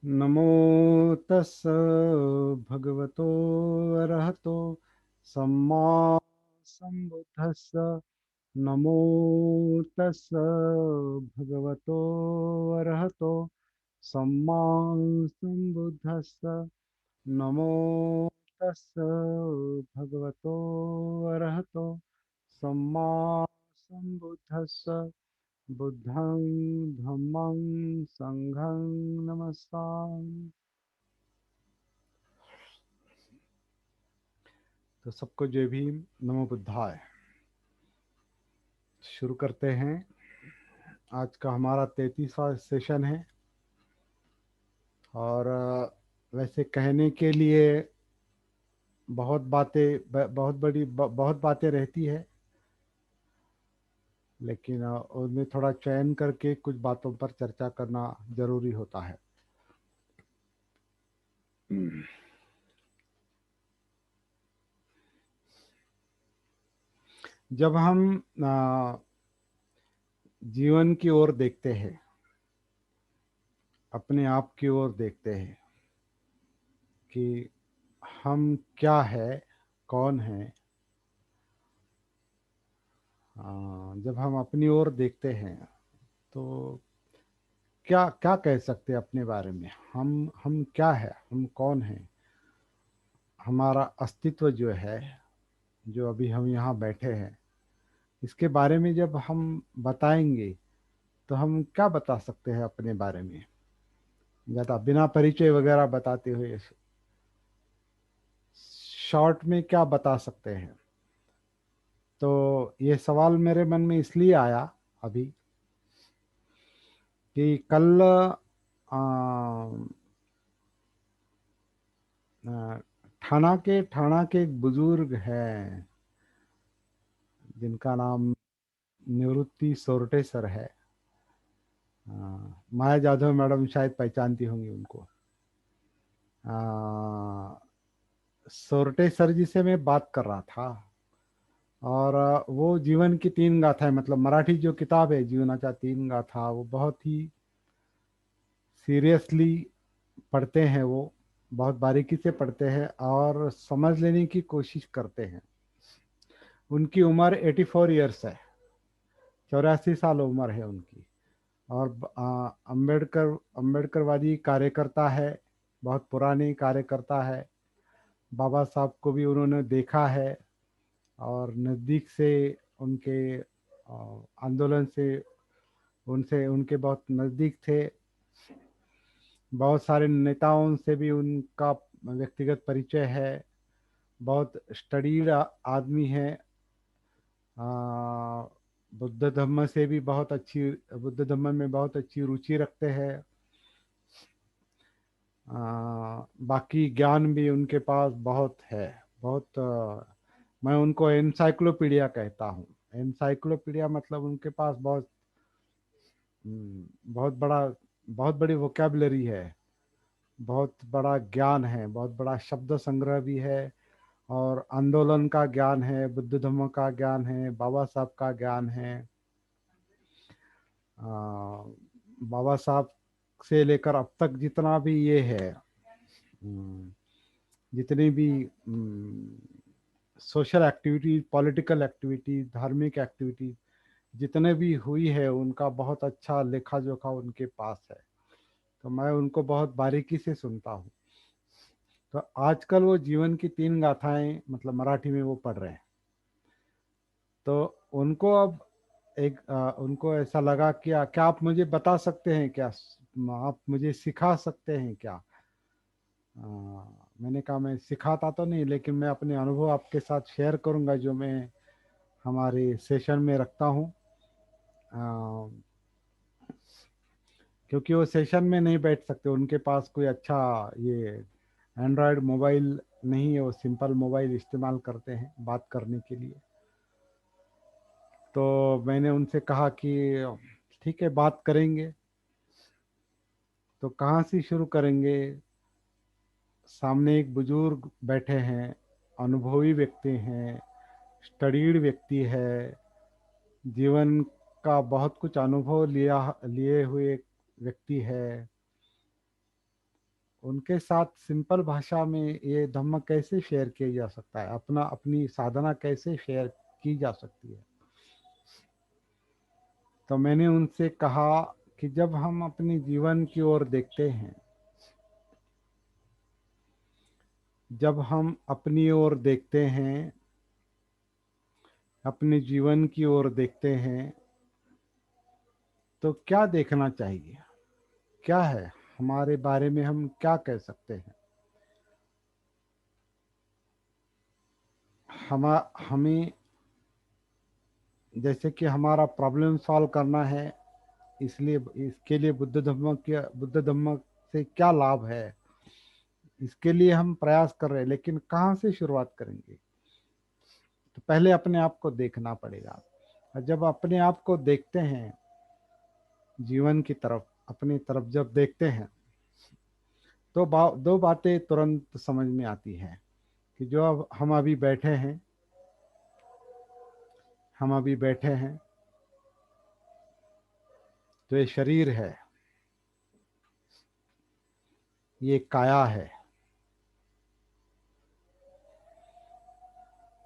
नमो तस् भगवतो अरहतो सम्मा संबुद्धस्स। नमो तस् भगवतो अरहतो सम्मा संबुद्धस्स। नमो तस् भगवतो अरहतो सम्मा संबुद्धस्स। बुद्धं धम्मं संघं नमस्कार। तो सबको जय भीम, नमो बुद्धाय। शुरू करते हैं। आज का हमारा 33वां सेशन है। और वैसे कहने के लिए बहुत बातें बहुत बड़ी बहुत बातें रहती है, लेकिन उनमें थोड़ा चयन करके कुछ बातों पर चर्चा करना जरूरी होता है। जब हम जीवन की ओर देखते हैं, अपने आप की ओर देखते हैं कि हम क्या है, कौन है। जब हम अपनी ओर देखते हैं तो क्या क्या कह सकते हैं अपने बारे में। हम क्या है, हम कौन है। हमारा अस्तित्व जो है, जो अभी हम यहाँ बैठे हैं, इसके बारे में जब हम बताएंगे तो हम क्या बता सकते हैं अपने बारे में। ज़्यादा बिना परिचय वगैरह बताते हुए शॉर्ट में क्या बता सकते हैं। तो ये सवाल मेरे मन में इसलिए आया अभी कि कल ठाणा के एक बुजुर्ग हैं जिनका नाम निवृत्ति सोरटे सर है। माया जाधव मैडम शायद पहचानती होंगी उनको। आ, सोरटे सर जी से मैं बात कर रहा था। और वो जीवन की तीन गाथाएं, मतलब मराठी जो किताब है जीवनाचा तीन गाथा, वो बहुत ही सीरियसली पढ़ते हैं। वो बहुत बारीकी से पढ़ते हैं और समझ लेने की कोशिश करते हैं। उनकी उम्र 84 ईयर्स है, 84 साल उम्र है उनकी। और अम्बेडकरवादी कार्यकर्ता है, बहुत पुराने कार्यकर्ता है। बाबा साहब को भी उन्होंने देखा है और नज़दीक से उनके आंदोलन से उनसे उनके बहुत नज़दीक थे। बहुत सारे नेताओं से भी उनका व्यक्तिगत परिचय है। बहुत स्टडीड आदमी है। आ, बुद्ध धम्म से भी बहुत अच्छी, बुद्ध धम्म में बहुत अच्छी रुचि रखते हैं। बाकी ज्ञान भी उनके पास बहुत है। बहुत मैं उनको एनसाइक्लोपीडिया कहता हूँ। एनसाइक्लोपीडिया मतलब उनके पास बहुत बड़ा, बहुत बड़ी वोकेबलरी है। बहुत बड़ा ज्ञान है, बहुत बड़ा शब्द संग्रह भी है। और आंदोलन का ज्ञान है, बुद्ध धम्म का ज्ञान है, बाबा साहब का ज्ञान है। आ, बाबा साहब से लेकर अब तक जितना भी ये है, हम्म, जितनी भी सोशल एक्टिविटीज, पॉलिटिकल एक्टिविटीज, धार्मिक एक्टिविटीज जितने भी हुई है, उनका बहुत अच्छा लेखा जोखा उनके पास है। तो मैं उनको बहुत बारीकी से सुनता हूँ। तो आजकल वो जीवन की तीन गाथाएं मतलब मराठी में वो पढ़ रहे हैं। तो उनको अब उनको ऐसा लगा कि क्या आप मुझे बता सकते हैं क्या, आप मुझे सिखा सकते हैं क्या। अ, मैंने कहा मैं सिखाता तो नहीं, लेकिन मैं अपने अनुभव आपके साथ शेयर करूंगा जो मैं हमारे सेशन में रखता हूँ। अ, क्योंकि वो सेशन में नहीं बैठ सकते, उनके पास कोई अच्छा ये एंड्रॉयड मोबाइल नहीं है। वो सिंपल मोबाइल इस्तेमाल करते हैं बात करने के लिए। तो मैंने उनसे कहा कि ठीक है, बात करेंगे। तो कहाँ से शुरू करेंगे। सामने एक बुजुर्ग बैठे हैं, अनुभवी व्यक्ति हैं, स्टडीड व्यक्ति है, जीवन का बहुत कुछ अनुभव लिए हुए व्यक्ति है। उनके साथ सिंपल भाषा में ये धम्म कैसे शेयर किया जा सकता है, अपनी साधना कैसे शेयर की जा सकती है। तो मैंने उनसे कहा कि जब हम अपने जीवन की ओर देखते हैं, जब हम अपनी ओर देखते हैं, अपने जीवन की ओर देखते हैं, तो क्या देखना चाहिए, क्या है हमारे बारे में, हम क्या कह सकते हैं। हमें जैसे कि हमारा प्रॉब्लम सॉल्व करना है, इसलिए इसके लिए बुद्ध धम्म से क्या लाभ है, इसके लिए हम प्रयास कर रहे हैं, लेकिन कहाँ से शुरुआत करेंगे। तो पहले अपने आप को देखना पड़ेगा। और जब अपने आप को देखते हैं, जीवन की तरफ, अपनी तरफ जब देखते हैं, तो दो बातें तुरंत समझ में आती हैं कि जो अब हम अभी बैठे हैं, हम अभी बैठे हैं, तो ये शरीर है, ये काया है,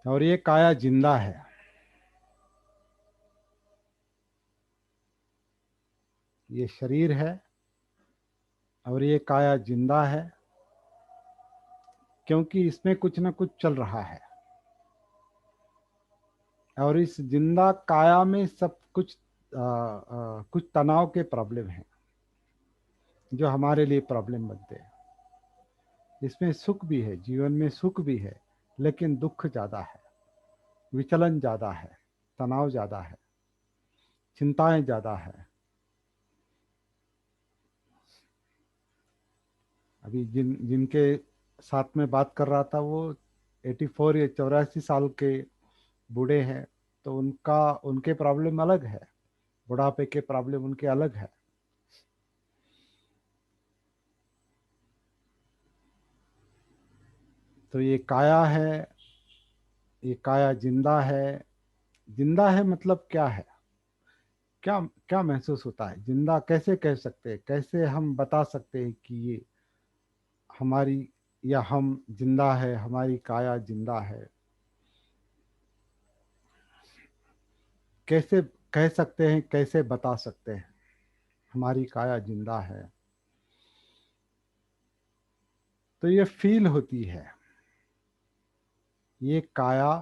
और ये काया जिंदा है। ये शरीर है और ये काया जिंदा है, क्योंकि इसमें कुछ ना कुछ चल रहा है, और इस जिंदा काया में सब कुछ कुछ तनाव के प्रॉब्लम हैं जो हमारे लिए प्रॉब्लम बनते हैं। इसमें सुख भी है, जीवन में सुख भी है, लेकिन दुख ज़्यादा है, विचलन ज़्यादा है, तनाव ज़्यादा है, चिंताएं ज़्यादा है। अभी जिनके साथ में बात कर रहा था, वो 84 या 84 साल के बूढ़े हैं, तो उनके प्रॉब्लम अलग है, बुढ़ापे के प्रॉब्लम उनके अलग है। तो ये काया है, ये काया जिंदा है। जिंदा है मतलब क्या है, क्या क्या महसूस होता है, जिंदा कैसे कह सकते हैं, कैसे हम बता सकते हैं कि ये हमारी, या हम जिंदा है, हमारी काया जिंदा है। कैसे कह सकते हैं, कैसे बता सकते हैं हमारी काया जिंदा है। तो ये फील होती है, ये काया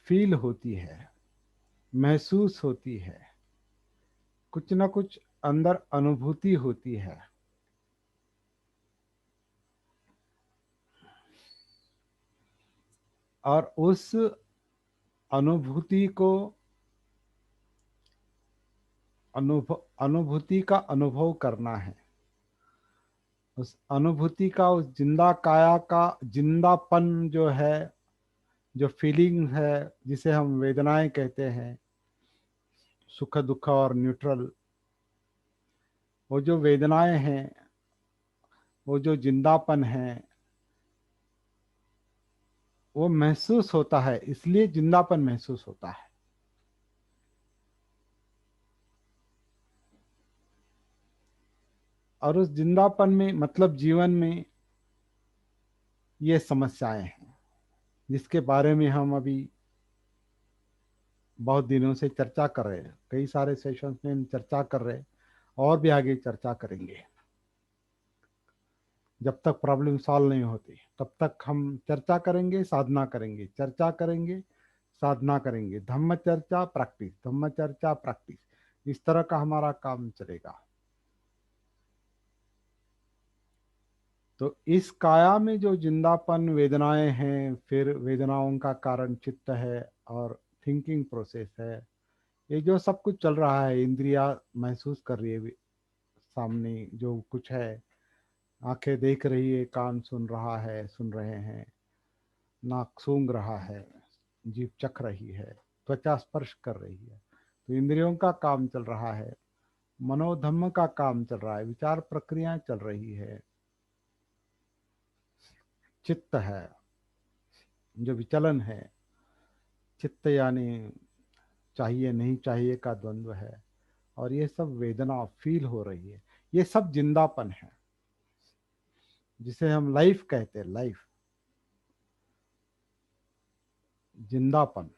फील होती है, महसूस होती है, कुछ ना कुछ अंदर अनुभूति होती है। और उस अनुभूति को, अनुभूति का अनुभव करना है। उस अनुभूति का, उस जिंदा काया का जिंदापन जो है, जो फीलिंग है, जिसे हम वेदनाएं कहते हैं, सुख दुख और न्यूट्रल, वो जो वेदनाएं हैं, वो जो जिंदापन है, वो महसूस होता है, इसलिए जिंदापन महसूस होता है। और उस जिंदापन में, मतलब जीवन में ये समस्याएं हैं, जिसके बारे में हम अभी बहुत दिनों से चर्चा कर रहे हैं, कई सारे सेशंस में हम चर्चा कर रहे हैं, और भी आगे चर्चा करेंगे। जब तक प्रॉब्लम सॉल्व नहीं होती, तब तक हम चर्चा करेंगे, साधना करेंगे, चर्चा करेंगे, साधना करेंगे, धम्म चर्चा प्रैक्टिस, धम्म चर्चा प्रैक्टिस, इस तरह का हमारा काम चलेगा। तो इस काया में जो जिंदापन, वेदनाएं हैं, फिर वेदनाओं का कारण चित्त है, और थिंकिंग प्रोसेस है, ये जो सब कुछ चल रहा है, इंद्रिया महसूस कर रही है सामने जो कुछ है, आंखें देख रही है, कान सुन रहा है, सुन रहे हैं, नाक सूंघ रहा है, जीभ चख रही है, त्वचा स्पर्श कर रही है। तो इंद्रियों का काम चल रहा है, मनोधम्म का काम चल रहा है, विचार प्रक्रियाएं चल रही है, चित्त है जो विचलन है, चित्त यानी चाहिए नहीं चाहिए का द्वंद्व है, और ये सब वेदना फील हो रही है, ये सब जिंदापन है। जिसे हम लाइफ कहते हैं, लाइफ, जिंदापन,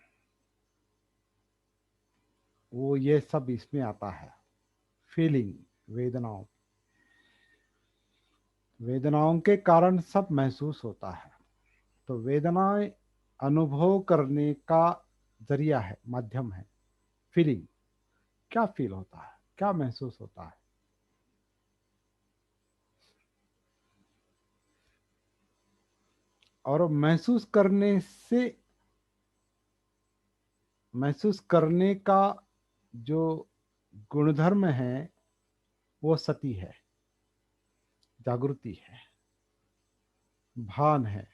वो ये सब इसमें आता है। फीलिंग, वेदनाओं, वेदनाओं के कारण सब महसूस होता है। तो वेदनाएं अनुभव करने का जरिया है, माध्यम है। फीलिंग, क्या फील होता है, क्या महसूस होता है। और महसूस करने का जो गुणधर्म है वो सती है, जागृति है, भान है।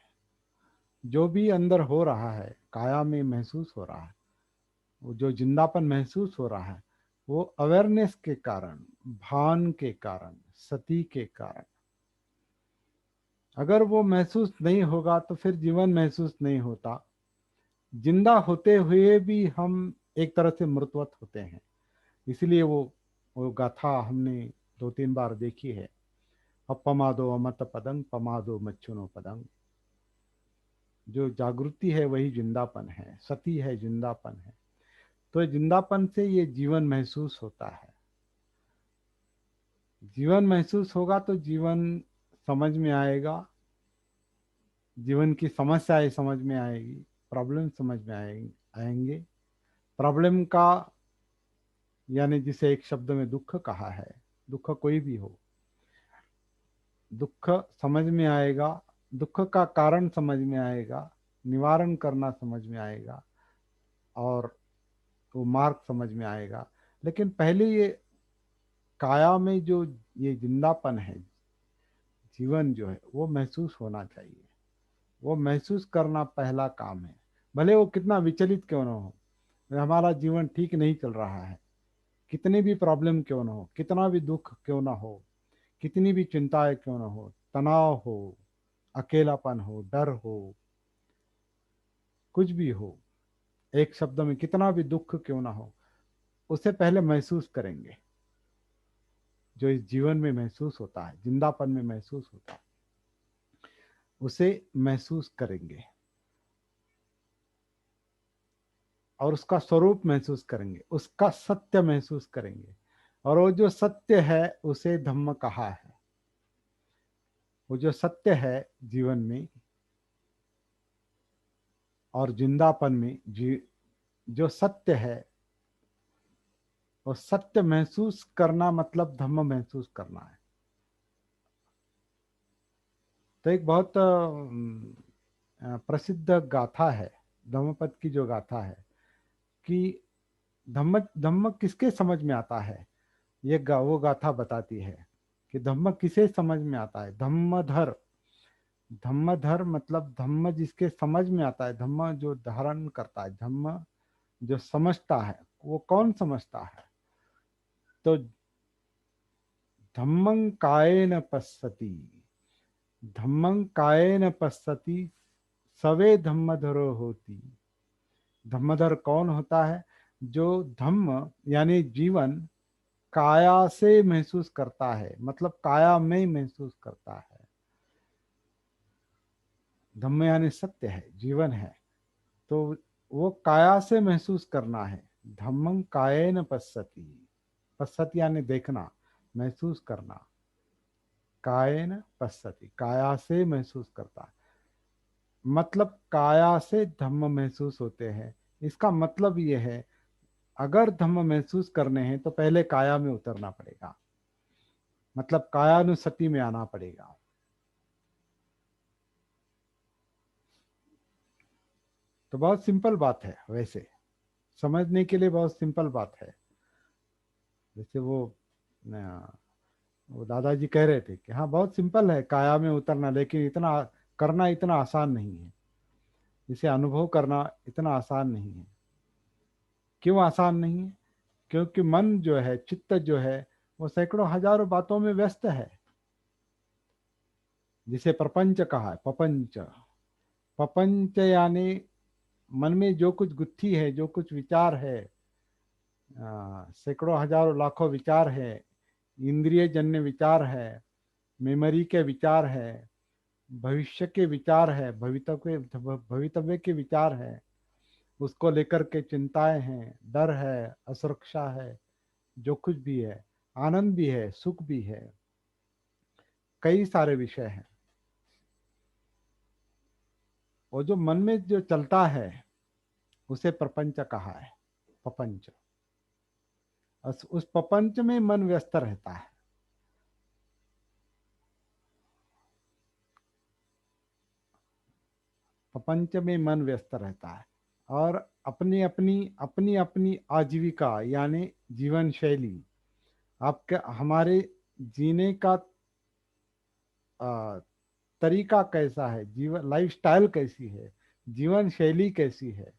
जो भी अंदर हो रहा है, काया में महसूस हो रहा है, वो जो जिंदापन महसूस हो रहा है, वो अवेयरनेस के कारण, भान के कारण, सती के कारण। अगर वो महसूस नहीं होगा तो फिर जीवन महसूस नहीं होता। जिंदा होते हुए भी हम एक तरह से मृतवत होते हैं। इसलिए वो गाथा हमने 2-3 बार देखी है। अपमादो अमत पदंग पमादो मच्छुनो पदंग। जो जागृति है वही जिंदापन है, सती है, जिंदापन है। तो जिंदापन से ये जीवन महसूस होता है। जीवन महसूस होगा तो जीवन समझ में आएगा, जीवन की समस्याएं समझ में आएगी, प्रॉब्लम समझ में आएंगे। प्रॉब्लम का, यानी जिसे एक शब्द में दुख कहा है, दुख कोई भी हो, दुख समझ में आएगा, दुख का कारण समझ में आएगा, निवारण करना समझ में आएगा, और वो मार्ग समझ में आएगा। लेकिन पहले ये काया में जो ये जिंदापन है, जीवन जो है वो महसूस होना चाहिए। वो महसूस करना पहला काम है। भले वो कितना विचलित क्यों ना हो, हमारा जीवन ठीक नहीं चल रहा है, कितनी भी प्रॉब्लम क्यों ना हो, कितना भी दुख क्यों ना हो, कितनी भी चिंताएं क्यों ना हो, तनाव हो, अकेलापन हो, डर हो, कुछ भी हो, एक शब्द में कितना भी दुख क्यों ना हो, उसे पहले महसूस करेंगे। जो इस जीवन में महसूस होता है, जिंदापन में महसूस होता है, उसे महसूस करेंगे और उसका स्वरूप महसूस करेंगे, उसका सत्य महसूस करेंगे। और वो जो सत्य है उसे धम्म कहा है। वो जो सत्य है जीवन में और जिंदापन में, जो सत्य है, वो सत्य महसूस करना मतलब धम्म महसूस करना है। तो एक बहुत प्रसिद्ध गाथा है, धम्मपद की जो गाथा है, कि धम्म धम्म किसके समझ में आता है। वो गाथा बताती है कि धम्म किसे समझ में आता है। धम्मधर, धम्मधर मतलब धम्म जिसके समझ में आता है, धम्म जो धारण करता है, धम्म जो समझता है। वो कौन समझता है? तो धम्मं कायेन पश्यति, धम्मं कायेन पश्यति सवे धम्मधरो होती। धम्मधर कौन होता है? जो धम्म यानी जीवन काया से महसूस करता है, मतलब काया में महसूस करता है। धम्म यानी सत्य है, जीवन है। तो वो काया से महसूस करना है। धम्मं कायेन पश्यति, पश्यति यानी देखना, महसूस करना। कायेन पश्यति, काया से महसूस करता है, मतलब काया से धम्म महसूस होते हैं। इसका मतलब ये है, अगर धम्म महसूस करने हैं तो पहले काया में उतरना पड़ेगा, मतलब कायानुसति में आना पड़ेगा। तो बहुत सिंपल बात है, वैसे समझने के लिए बहुत सिंपल बात है। जैसे वो दादाजी कह रहे थे कि हाँ बहुत सिंपल है काया में उतरना, लेकिन इतना करना इतना आसान नहीं है, इसे अनुभव करना इतना आसान नहीं है। क्यों आसान नहीं है? क्योंकि मन जो है, चित्त जो है, वो सैकड़ों हजारों बातों में व्यस्त है। जिसे प्रपंच कहा है, प्रपंच, प्रपंच यानी मन में जो कुछ गुत्थी है, जो कुछ विचार है, सैकड़ों हजारों लाखों विचार है, इंद्रिय जन्य विचार है, मेमोरी के विचार है, भविष्य के विचार है, भवितव्य के विचार है, उसको लेकर के चिंताएं हैं, डर है, असुरक्षा है, जो कुछ भी है, आनंद भी है, सुख भी है, कई सारे विषय हैं। और जो मन में जो चलता है उसे प्रपंच कहा है, प्रपंच। उस प्रपंच में मन व्यस्त रहता है। प्रपंच में मन व्यस्त रहता है और अपनी अपनी आजीविका यानी जीवन शैली, आपके हमारे जीने का आ, तरीका कैसा है, जीवन लाइफ स्टाइल कैसी है, जीवन शैली कैसी है।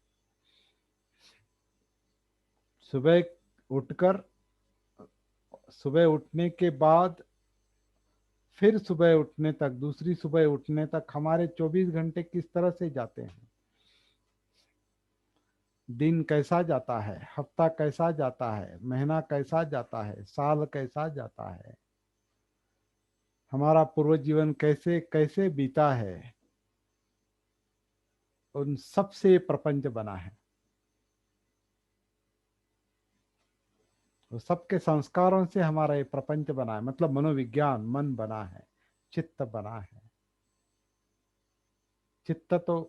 सुबह उठकर, सुबह उठने के बाद फिर सुबह उठने तक, दूसरी सुबह उठने तक हमारे 24 घंटे किस तरह से जाते हैं। दिन कैसा जाता है, हफ्ता कैसा जाता है, महीना कैसा जाता है, साल कैसा जाता है, हमारा पूर्व जीवन कैसे कैसे बीता है, उन सब से प्रपंच बना है। तो सबके संस्कारों से हमारा ये प्रपंच बना है, मतलब मनोविज्ञान, मन बना है, चित्त बना है। चित्त तो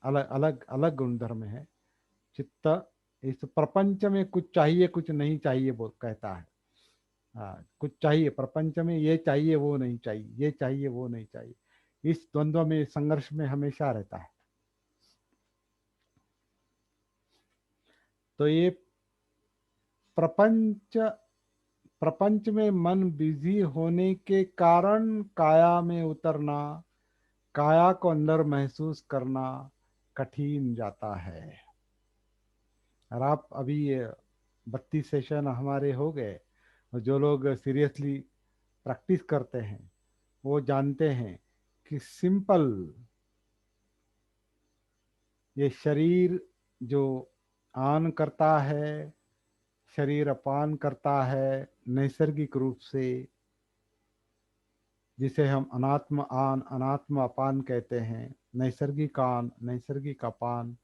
अलग अलग अलग गुणधर्म है। चित्त इस प्रपंच में कुछ चाहिए कुछ नहीं चाहिए बोल कहता है। हाँ, कुछ चाहिए प्रपंच में, ये चाहिए वो नहीं चाहिए, ये चाहिए वो नहीं चाहिए, इस द्वंद्व में, संघर्ष में हमेशा रहता है। तो ये प्रपंच, प्रपंच में मन बिजी होने के कारण काया में उतरना, काया को अंदर महसूस करना कठिन जाता है। और आप अभी 32 सेशन हमारे हो गए, और जो लोग सीरियसली प्रैक्टिस करते हैं वो जानते हैं कि सिंपल ये शरीर जो आन करता है, शरीर अपान करता है नैसर्गिक रूप से, जिसे हम अनात्म आन अनात्म अपान कहते हैं, नैसर्गिक आन नैसर्गिक अपान,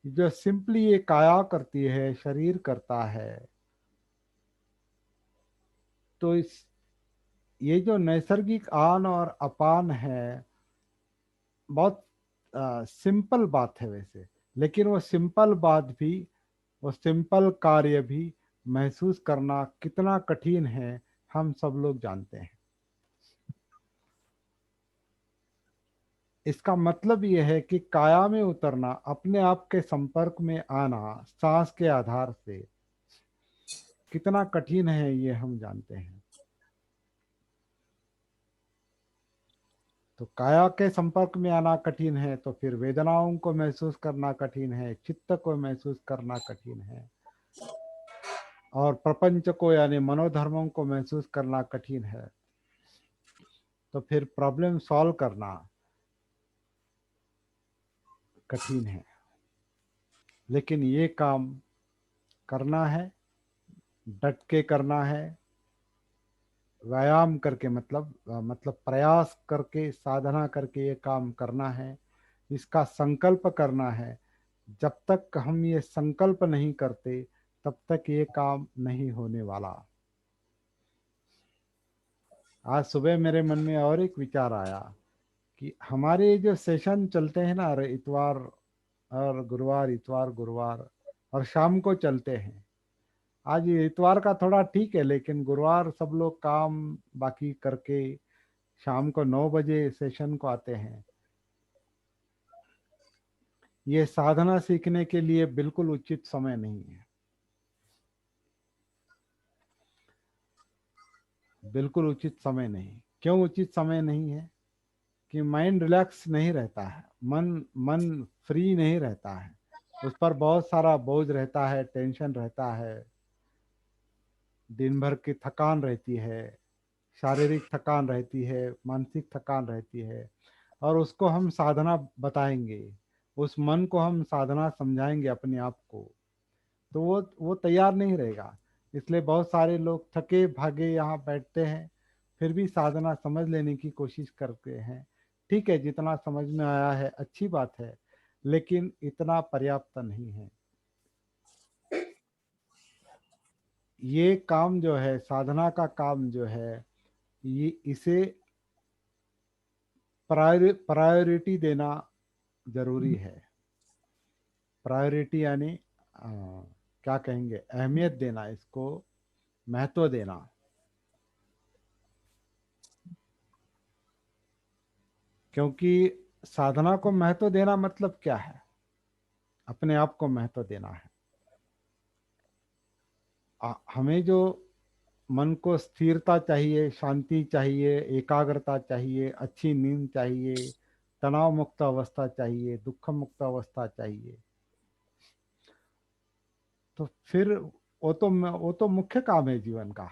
जो सिंपली ये काया करती है, शरीर करता है। तो इस ये जो नैसर्गिक आन और अपान है, बहुत सिंपल बात है वैसे, लेकिन वो सिंपल बात भी, वो सिंपल कार्य भी महसूस करना कितना कठिन है, हम सब लोग जानते हैं। इसका मतलब यह है कि काया में उतरना, अपने आप के संपर्क में आना सांस के आधार से कितना कठिन है, ये हम जानते हैं। तो काया के संपर्क में आना कठिन है, तो फिर वेदनाओं को महसूस करना कठिन है, चित्त को महसूस करना कठिन है, और प्रपंच को यानी मनोधर्मों को महसूस करना कठिन है। तो फिर प्रॉब्लम सॉल्व करना कठिन है। लेकिन ये काम करना है, डट के करना है, व्यायाम करके, मतलब प्रयास करके, साधना करके ये काम करना है, इसका संकल्प करना है। जब तक हम ये संकल्प नहीं करते तब तक ये काम नहीं होने वाला। आज सुबह मेरे मन में और एक विचार आया कि हमारे जो सेशन चलते हैं ना, इतवार और गुरुवार, इतवार गुरुवार और शाम को चलते हैं। आज ये इतवार का थोड़ा ठीक है, लेकिन गुरुवार सब लोग काम बाकी करके शाम को 9 बजे सेशन को आते हैं। ये साधना सीखने के लिए बिल्कुल उचित समय नहीं है, बिल्कुल उचित समय नहीं। क्यों उचित समय नहीं है? कि माइंड रिलैक्स नहीं रहता है, मन मन फ्री नहीं रहता है, उस पर बहुत सारा बोझ रहता है, टेंशन रहता है, दिन भर की थकान रहती है, शारीरिक थकान रहती है, मानसिक थकान रहती है। और उसको हम साधना बताएंगे, उस मन को हम साधना समझाएंगे अपने आप को, तो वो तैयार नहीं रहेगा। इसलिए बहुत सारे लोग थके भागे यहाँ बैठते हैं, फिर भी साधना समझ लेने की कोशिश करते हैं, ठीक है, जितना समझ में आया है अच्छी बात है, लेकिन इतना पर्याप्त नहीं है। ये काम जो है, साधना का काम जो है, ये इसे प्रायोरिटी देना जरूरी है। प्रायोरिटी यानी क्या कहेंगे, अहमियत देना, इसको महत्व देना। क्योंकि साधना को महत्व देना मतलब क्या है? अपने आप को महत्व देना है। हमें जो मन को स्थिरता चाहिए, शांति चाहिए, एकाग्रता चाहिए, अच्छी नींद चाहिए, तनाव मुक्त अवस्था चाहिए, दुख मुक्त अवस्था चाहिए, तो फिर वो तो मुख्य काम है जीवन का।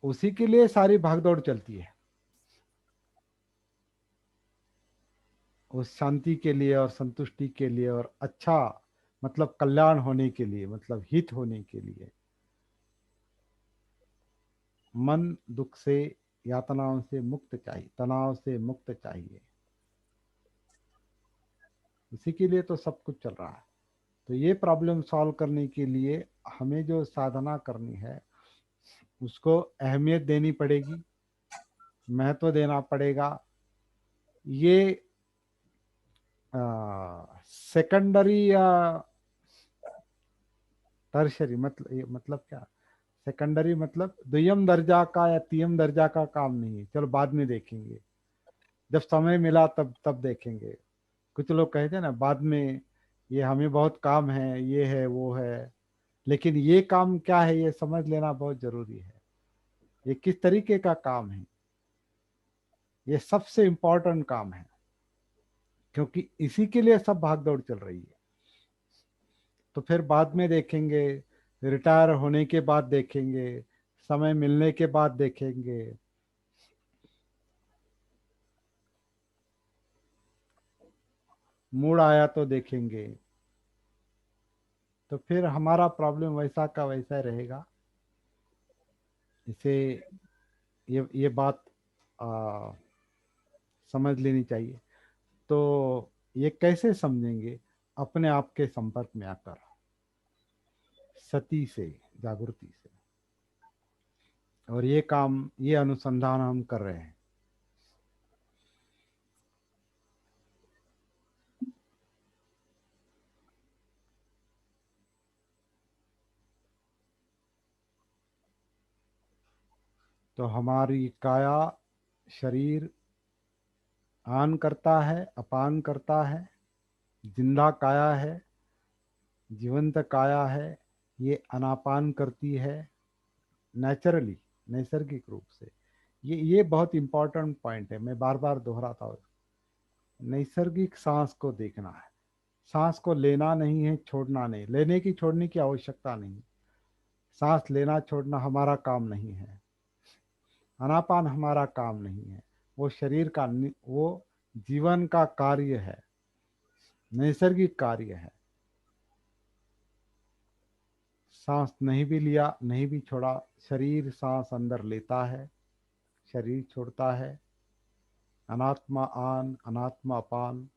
उसी के लिए सारी भागदौड़ चलती है, उस शांति के लिए और संतुष्टि के लिए और अच्छा, मतलब कल्याण होने के लिए, मतलब हित होने के लिए। मन दुख से, यातनाओं से मुक्त चाहिए, तनाव से मुक्त चाहिए। इसी के लिए तो सब कुछ चल रहा है। तो ये प्रॉब्लम सॉल्व करने के लिए हमें जो साधना करनी है, उसको अहमियत देनी पड़ेगी, महत्व देना पड़ेगा। ये सेकेंडरी या टर्शरी, मतलब ये मतलब क्या? सेकेंडरी मतलब द्वितीय दर्जा का या तीसरे दर्जा का काम नहीं है, चलो बाद में देखेंगे, जब समय मिला तब तब देखेंगे। कुछ लोग कहते हैं ना, बाद में, ये हमें बहुत काम है, ये है वो है। लेकिन ये काम क्या है, ये समझ लेना बहुत जरूरी है। ये किस तरीके का काम है, ये सबसे इम्पोर्टेंट काम है, क्योंकि इसी के लिए सब भागदौड़ चल रही है। तो फिर बाद में देखेंगे, रिटायर होने के बाद देखेंगे, समय मिलने के बाद देखेंगे। मूड आया तो देखेंगे। तो फिर हमारा प्रॉब्लम वैसा का वैसा रहेगा। इसे, ये बात आ, समझ लेनी चाहिए। तो ये कैसे समझेंगे? अपने आप के संपर्क में आकर, सती से, जागृति से। और ये काम, ये अनुसंधान हम कर रहे हैं। तो हमारी काया, शरीर आन करता है, अपान करता है, जिंदा काया है, जीवंत काया है, ये अनापान करती है नेचुरली, नैसर्गिक रूप से। ये बहुत इंपॉर्टेंट पॉइंट है, मैं बार बार दोहराता हूँ। नैसर्गिक सांस को देखना है। सांस को लेना नहीं है, छोड़ना नहीं, लेने की छोड़ने की आवश्यकता नहीं। सांस लेना छोड़ना हमारा काम नहीं है, अनापान हमारा काम नहीं है। वो शरीर का वो जीवन का कार्य है, नैसर्गिक कार्य है। सांस नहीं भी लिया, नहीं भी छोड़ा, शरीर सांस अंदर लेता है, शरीर छोड़ता है। अनात्मा आन, अनात्मा अपान।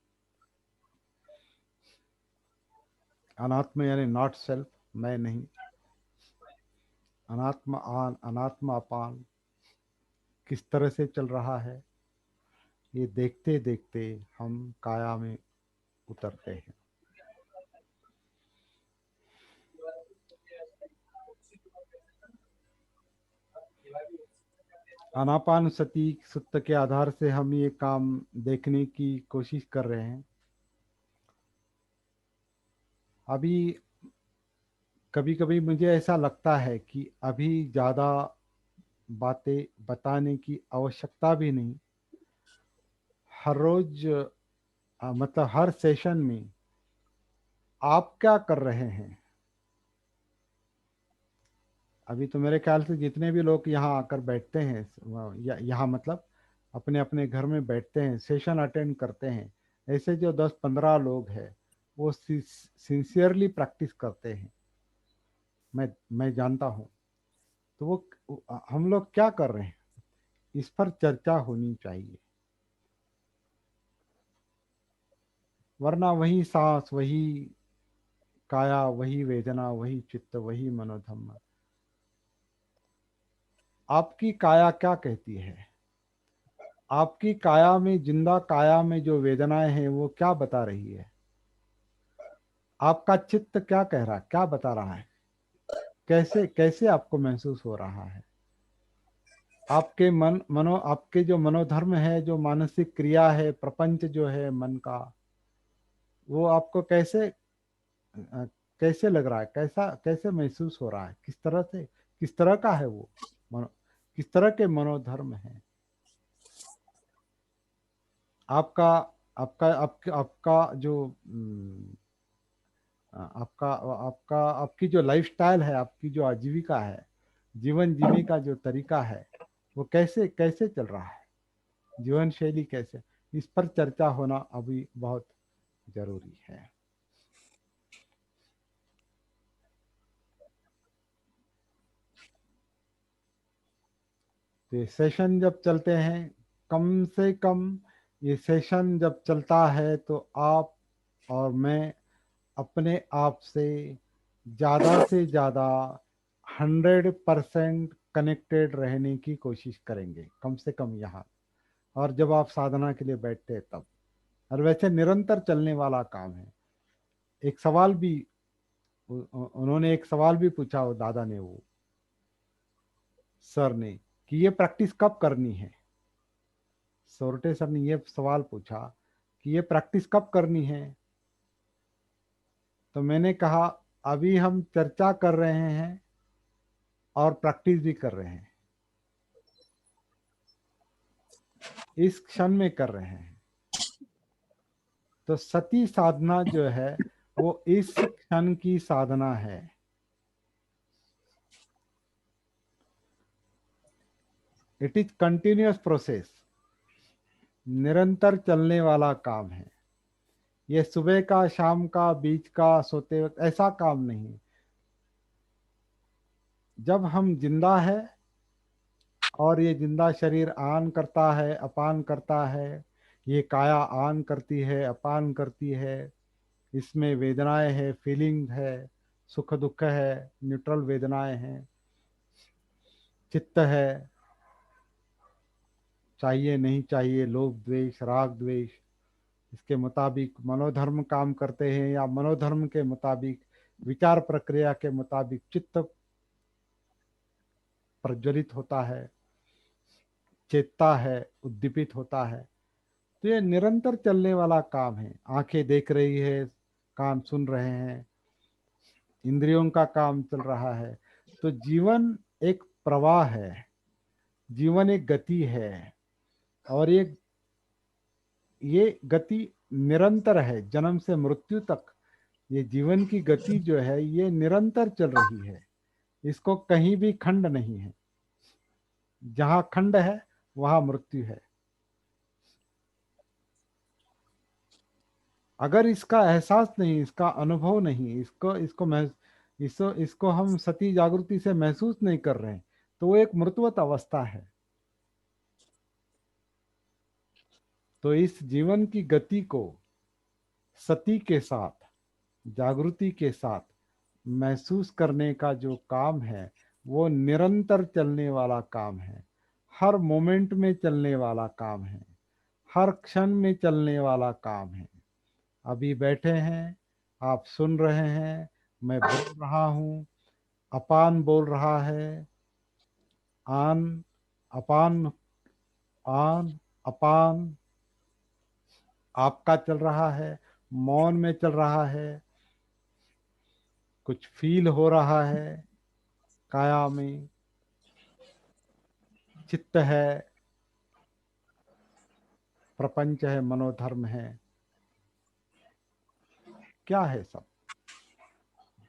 अनात्मा यानी नॉट सेल्फ, मैं नहीं। अनात्मा आन, अनात्मा अपान किस तरह से चल रहा है, ये देखते देखते हम काया में उतरते हैं। आनापान सती सूत्र के आधार से हम ये काम देखने की कोशिश कर रहे हैं। अभी कभी कभी मुझे ऐसा लगता है कि अभी ज़्यादा बातें बताने की आवश्यकता भी नहीं। हर रोज मतलब हर सेशन में आप क्या कर रहे हैं? अभी तो मेरे ख्याल से जितने भी लोग यहाँ आकर बैठते हैं, यहाँ मतलब अपने अपने घर में बैठते हैं, सेशन अटेंड करते हैं, ऐसे जो 10-15 लोग हैं, वो सिंसियरली प्रैक्टिस करते हैं। मैं जानता हूँ। तो वो हम लोग क्या कर रहे हैं? इस पर चर्चा होनी चाहिए, वरना वही सांस, वही काया, वही वेदना, वही चित्त, वही मनोधर्म। आपकी काया क्या कहती है? आपकी काया में, जिंदा काया में जो वेदनाएं हैं वो क्या बता रही है? आपका चित्त क्या कह रहा है, क्या बता रहा है? कैसे कैसे आपको महसूस हो रहा है? आपके आपके जो मनोधर्म है, जो मानसिक क्रिया है, प्रपंच जो है मन का, वो आपको कैसे कैसे लग रहा है, कैसा कैसे महसूस हो रहा है, किस तरह से, किस तरह का है वो मनो, किस तरह के मनोधर्म है आपका? आपका जो आपका आपका आपकी जो लाइफस्टाइल है, आपकी जो आजीविका है, जीवन जीने का जो तरीका है, वो कैसे कैसे चल रहा है, जीवन शैली कैसे, इस पर चर्चा होना अभी बहुत जरूरी है। तो ये सेशन जब चलते हैं, कम से कम ये सेशन जब चलता है तो आप और मैं अपने आप से ज़्यादा 100% कनेक्टेड रहने की कोशिश करेंगे, कम से कम यहाँ। और जब आप साधना के लिए बैठते हैं तब, और वैसे निरंतर चलने वाला काम है। एक सवाल भी उन्होंने एक सवाल भी पूछा, वो दादा ने, वो सर ने, कि ये प्रैक्टिस कब करनी है? सोरटे सर ने ये सवाल पूछा कि ये प्रैक्टिस कब करनी है? तो मैंने कहा, अभी हम चर्चा कर रहे हैं और प्रैक्टिस भी कर रहे हैं, इस क्षण में कर रहे हैं। तो सती साधना जो है वो इस क्षण की साधना है। इट इज कंटिन्यूअस प्रोसेस, निरंतर चलने वाला काम है। ये सुबह का, शाम का, बीच का, सोते वक्त ऐसा काम नहीं। जब हम जिंदा है और ये जिंदा शरीर आन करता है, अपान करता है, ये काया आन करती है, अपान करती है, इसमें वेदनाएं है, फीलिंग है, सुख दुख है, न्यूट्रल वेदनाएं हैं, चित्त है, चाहिए नहीं चाहिए, लोभ द्वेष राग द्वेष, इसके मुताबिक मनोधर्म काम करते हैं, या मनोधर्म के मुताबिक, विचार प्रक्रिया के मुताबिक चित्त प्रज्वलित होता है, चेतता है, उद्दीपित होता है। तो ये निरंतर चलने वाला काम है। आंखें देख रही है, कान सुन रहे हैं, इंद्रियों का काम चल रहा है। तो जीवन एक प्रवाह है, जीवन एक गति है, और ये गति निरंतर है, जन्म से मृत्यु तक। ये जीवन की गति जो है ये निरंतर चल रही है, इसको कहीं भी खंड नहीं है। जहाँ खंड है वहाँ मृत्यु है। अगर इसका एहसास नहीं, इसका अनुभव नहीं, इसको हम सती जागृति से महसूस नहीं कर रहे हैं, तो वो एक मृतवत अवस्था है। तो इस जीवन की गति को सती के साथ, जागृति के साथ महसूस करने का जो काम है, वो निरंतर चलने वाला काम है, हर मोमेंट में चलने वाला काम है, हर क्षण में चलने वाला काम है। अभी बैठे हैं, आप सुन रहे हैं, मैं बोल रहा हूँ, अपान बोल रहा है, आन, अपान, आन, अपान आपका चल रहा है, मौन में चल रहा है, कुछ फील हो रहा है काया में, चित्त है, प्रपंच है, मनोधर्म है, क्या है सब,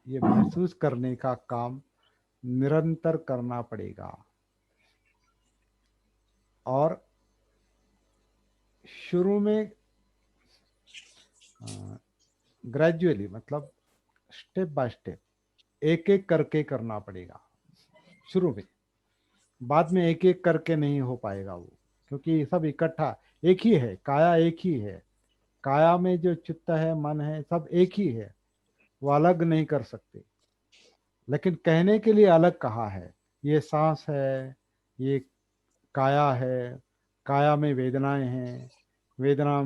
ये महसूस करने का काम निरंतर करना पड़ेगा। और शुरू में ग्रेजुअली, मतलब स्टेप बाय स्टेप, एक एक करके करना पड़ेगा शुरू में। बाद में एक एक करके नहीं हो पाएगा वो, क्योंकि सब इकट्ठा एक ही है, काया एक ही है। काया में जो चित्त है, मन है, सब एक ही है, वो अलग नहीं कर सकते। लेकिन कहने के लिए अलग कहा है। ये सांस है, ये काया है, काया में वेदनाएं हैं, वेदना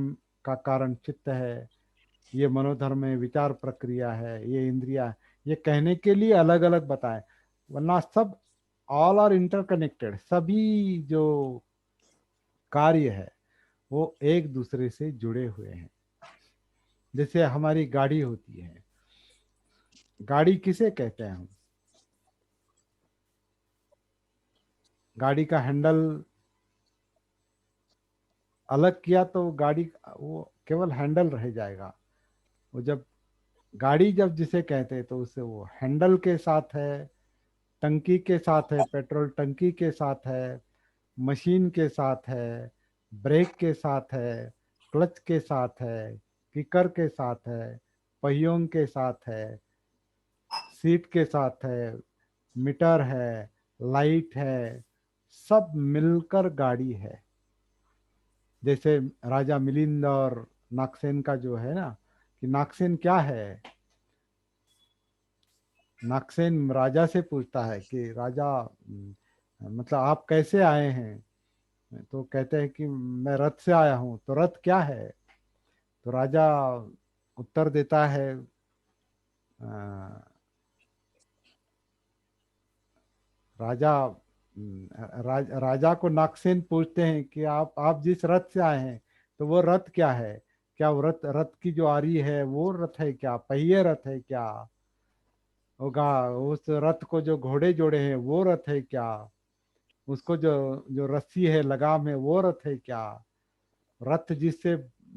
का कारण चित्त है, ये मनोधर्म में विचार प्रक्रिया है, ये इंद्रिया है। ये कहने के लिए अलग अलग बताए, वरना सब ऑल आर इंटरकनेक्टेड। सभी जो कार्य है वो एक दूसरे से जुड़े हुए हैं। जैसे हमारी गाड़ी होती है, गाड़ी किसे कहते हैं हम? गाड़ी का हैंडल अलग किया तो गाड़ी वो केवल हैंडल रह जाएगा। वो जब गाड़ी जब जिसे कहते हैं तो उसे वो हैंडल के साथ है, टंकी के साथ है, पेट्रोल टंकी के साथ है, मशीन के साथ है, ब्रेक के साथ है, क्लच के साथ है, किकर के साथ है, पहियों के साथ है, सीट के साथ है, मीटर है, लाइट है, सब मिलकर गाड़ी है। जैसे राजा मिलिंद और नागसेन का जो है ना, कि नागसेन क्या है। नागसेन राजा से पूछता है कि राजा मतलब आप कैसे आए हैं? तो कहते हैं कि मैं रथ से आया हूँ। तो रथ क्या है? तो राजा उत्तर देता है, अ, राजा राजा को नागसेन पूछते हैं कि आप जिस रथ से आए हैं तो वो रथ क्या है? क्या वो रथ, रथ की जो आरी है वो रथ है क्या? पहिए रथ है क्या? होगा उस रथ को जो घोड़े जोड़े हैं वो रथ है क्या? उसको जो जो रस्सी है, लगाम है, वो रथ है क्या? रथ जिससे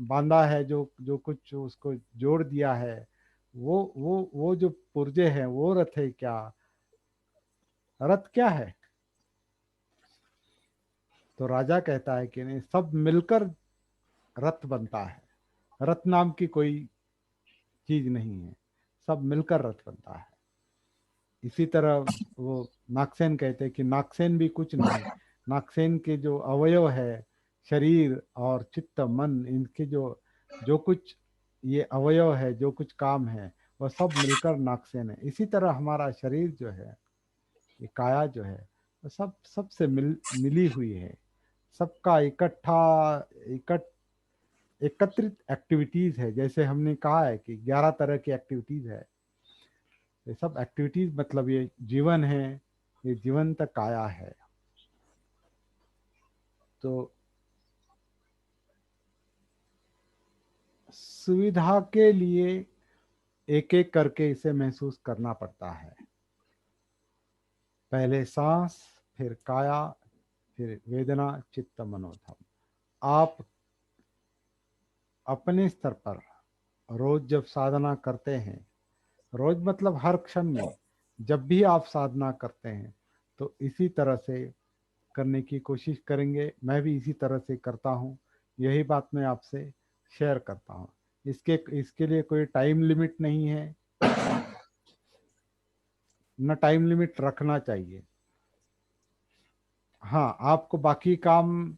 बांधा है, जो जो कुछ उसको जोड़ दिया है, वो जो पुर्जे हैं वो रथ है क्या? रथ क्या है? तो राजा कहता है कि नहीं, सब मिलकर रथ बनता है। रथ नाम की कोई चीज नहीं है, सब मिलकर रथ बनता है। इसी तरह वो नागसेन कहते हैं कि नागसेन भी कुछ नहीं। नागसेन के जो अवयव है, शरीर और चित्त मन, इनके जो जो कुछ ये अवयव है, जो कुछ काम है, वह सब मिलकर नागसेन है। इसी तरह हमारा शरीर जो है, ये काया जो है, वो सब सबसे मिली हुई है। सबका इकट्ठा इकट एकत्रित एक्टिविटीज है। जैसे हमने कहा है कि 11 तरह की एक्टिविटीज है, ये सब एक्टिविटीज मतलब ये जीवन है, ये जीवंत काया है। तो सुविधा के लिए एक एक करके इसे महसूस करना पड़ता है। पहले सांस, फिर काया, फिर वेदना, चित्त, मनोधर्म। आप अपने स्तर पर रोज जब साधना करते हैं, रोज मतलब हर क्षण में, जब भी आप साधना करते हैं तो इसी तरह से करने की कोशिश करेंगे। मैं भी इसी तरह से करता हूँ, यही बात मैं आपसे शेयर करता हूँ। इसके इसके लिए कोई टाइम लिमिट नहीं है, न टाइम लिमिट रखना चाहिए। हाँ, आपको बाकी काम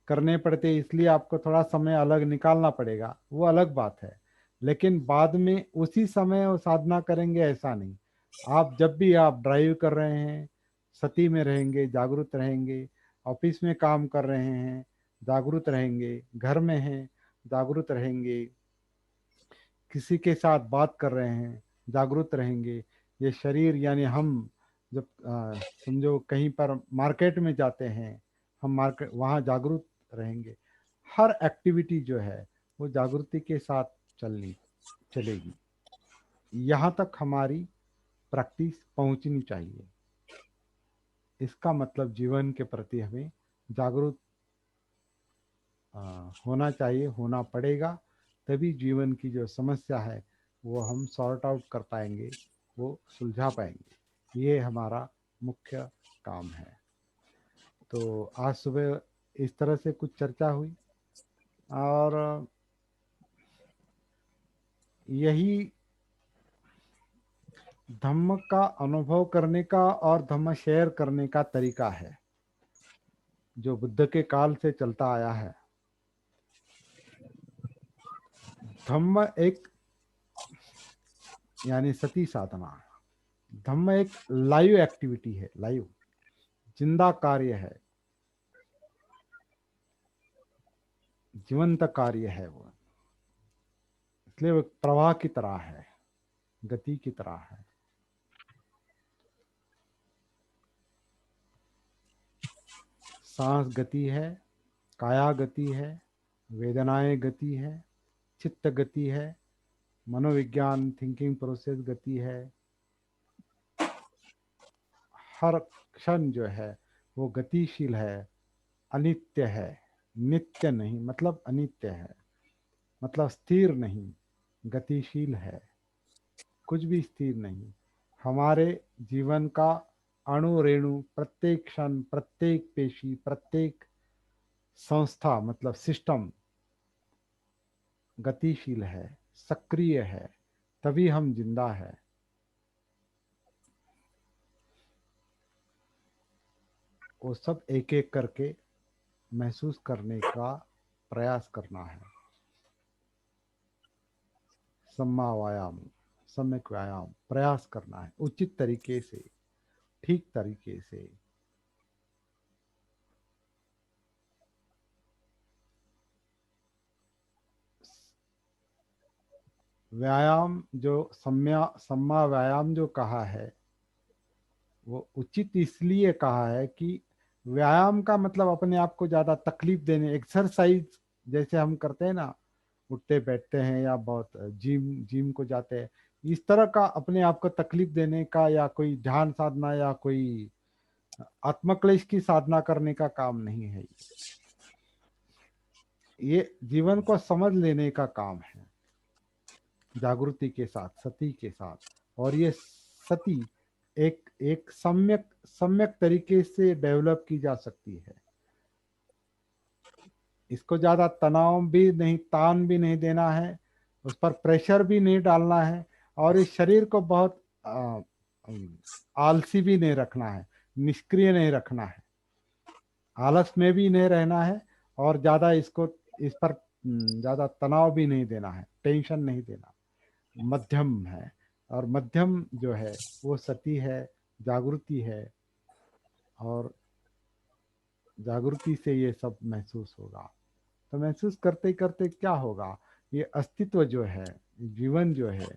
करने पड़ते इसलिए आपको थोड़ा समय अलग निकालना पड़ेगा, वो अलग बात है। लेकिन बाद में उसी समय वो साधना करेंगे ऐसा नहीं। आप जब भी आप ड्राइव कर रहे हैं, सती में रहेंगे, जागरूक रहेंगे। ऑफिस में काम कर रहे हैं, जागरूक रहेंगे। घर में हैं, जागरूक रहेंगे। किसी के साथ बात कर रहे हैं, जागरूक रहेंगे। ये शरीर यानी हम जब समझो कहीं पर मार्केट में जाते हैं, हम मार्केट वहाँ जागरूक रहेंगे। हर एक्टिविटी जो है वो जागृति के साथ चलनी चलेगी। यहाँ तक हमारी प्रैक्टिस पहुँचनी चाहिए। इसका मतलब जीवन के प्रति हमें जागरूक होना चाहिए, होना पड़ेगा। तभी जीवन की जो समस्या है वो हम सॉर्ट आउट कर पाएंगे, वो सुलझा पाएंगे। ये हमारा मुख्य काम है। तो आज सुबह इस तरह से कुछ चर्चा हुई, और यही धम्म का अनुभव करने का और धम्म शेयर करने का तरीका है। जो बुद्ध के काल से चलता आया है। धम्म एक यानी सती साधना, धम्म एक लाइव एक्टिविटी है, लाइव जिंदा कार्य है, जीवंत कार्य है वो, इसलिए वो प्रवाह की तरह है, गति की तरह है। सांस गति है, काया गति है, वेदनाएं गति है, चित्त गति है, मनोविज्ञान थिंकिंग प्रोसेस गति है। हर क्षण जो है वो गतिशील है, अनित्य है। नित्य नहीं मतलब अनित्य है, मतलब स्थिर नहीं, गतिशील है, कुछ भी स्थिर नहीं। हमारे जीवन का अणु रेणु, प्रत्येक क्षण, प्रत्येक पेशी, प्रत्येक संस्था मतलब सिस्टम गतिशील है, सक्रिय है, तभी हम जिंदा है। वो सब एक एक करके महसूस करने का प्रयास करना है। सम्मा व्यायाम, सम्यक व्यायाम, प्रयास करना है उचित तरीके से, ठीक तरीके से। व्यायाम जो सम्मा व्यायाम जो कहा है वो उचित इसलिए कहा है कि व्यायाम का मतलब अपने आप को ज्यादा तकलीफ देने, एक्सरसाइज जैसे हम करते हैं ना, उठते बैठते हैं या बहुत जिम जिम को जाते हैं, इस तरह का अपने आप को तकलीफ देने का या कोई ध्यान साधना या कोई आत्मक्लेश की साधना करने का काम नहीं है। ये जीवन को समझ लेने का काम है, जागृति के साथ, सती के साथ। और ये सती एक एक सम्यक सम्यक तरीके से डेवलप की जा सकती है। इसको ज्यादा तनाव भी नहीं, तान भी नहीं देना है, उस पर प्रेशर भी नहीं डालना है, और इस शरीर को बहुत आलसी भी नहीं रखना है, निष्क्रिय नहीं रखना है, आलस में भी नहीं रहना है, और ज्यादा इसको इस पर ज्यादा तनाव भी नहीं देना है, टेंशन नहीं देना, मध्यम है। और मध्यम जो है वो सती है, जागृति है, और जागृति से ये सब महसूस होगा। तो महसूस करते करते क्या होगा, ये अस्तित्व जो है, जीवन जो है,